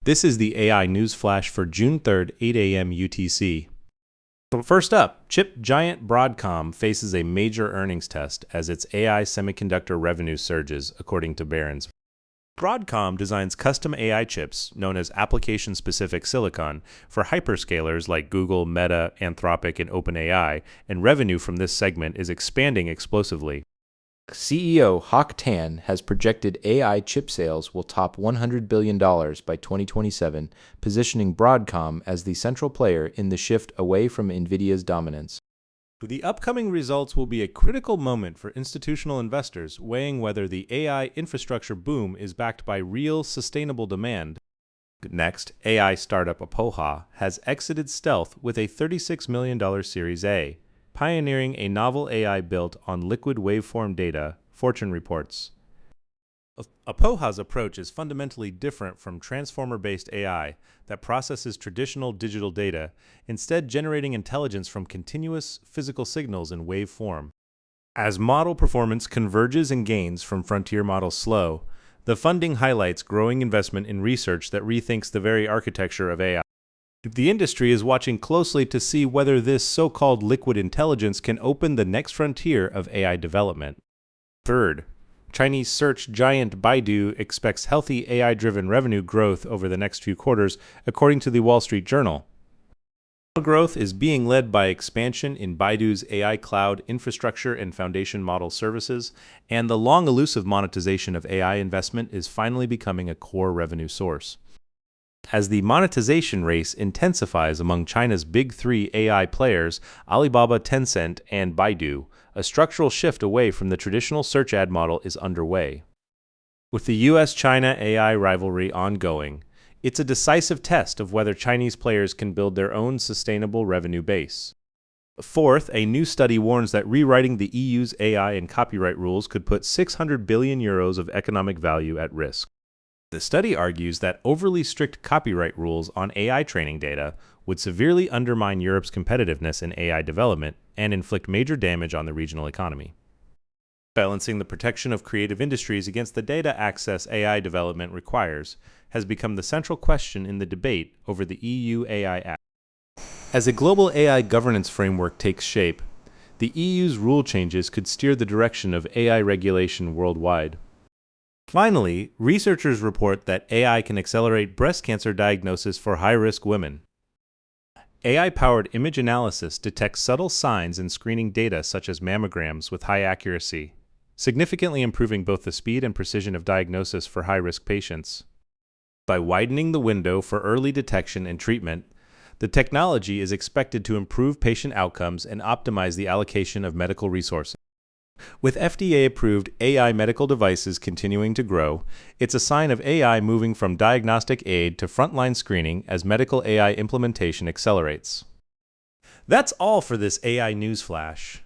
This is the AI News Flash for June 3rd, 8 a.m. UTC. First up, chip giant Broadcom faces a major earnings test as its AI semiconductor revenue surges, according to Barron's. Broadcom designs custom AI chips, known as application-specific silicon, for hyperscalers like Google, Meta, Anthropic, and OpenAI, and revenue from this segment is expanding explosively. CEO Hock Tan has projected AI chip sales will top $100 billion by 2027, positioning Broadcom as the central player in the shift away from NVIDIA's dominance. The upcoming results will be a critical moment for institutional investors weighing whether the AI infrastructure boom is backed by real, sustainable demand. Next, AI startup Apoha has exited stealth with a $36 million Series A, pioneering a novel AI built on liquid waveform data, Fortune reports. Apoha's approach is fundamentally different from transformer-based AI that processes traditional digital data, instead generating intelligence from continuous physical signals in waveform. As model performance converges and gains from frontier models slow, the funding highlights growing investment in research that rethinks the very architecture of AI. The industry is watching closely to see whether this so-called liquid intelligence can open the next frontier of AI development. Third, Chinese search giant Baidu expects healthy AI-driven revenue growth over the next few quarters, according to the Wall Street Journal. Growth is being led by expansion in Baidu's AI cloud infrastructure and foundation model services, and the long elusive monetization of AI investment is finally becoming a core revenue source. As the monetization race intensifies among China's big three AI players, Alibaba, Tencent, and Baidu, a structural shift away from the traditional search ad model is underway. With the US-China AI rivalry ongoing, it's a decisive test of whether Chinese players can build their own sustainable revenue base. Fourth, a new study warns that rewriting the EU's AI and copyright rules could put €600 billion of economic value at risk. The study argues that overly strict copyright rules on AI training data would severely undermine Europe's competitiveness in AI development and inflict major damage on the regional economy. Balancing the protection of creative industries against the data access AI development requires has become the central question in the debate over the EU AI Act. As a global AI governance framework takes shape, the EU's rule changes could steer the direction of AI regulation worldwide. Finally, researchers report that AI can accelerate breast cancer diagnosis for high-risk women. AI-powered image analysis detects subtle signs in screening data such as mammograms with high accuracy, significantly improving both the speed and precision of diagnosis for high-risk patients. By widening the window for early detection and treatment, the technology is expected to improve patient outcomes and optimize the allocation of medical resources. With FDA-approved AI medical devices continuing to grow, it's a sign of AI moving from diagnostic aid to frontline screening as medical AI implementation accelerates. That's all for this AI News Flash.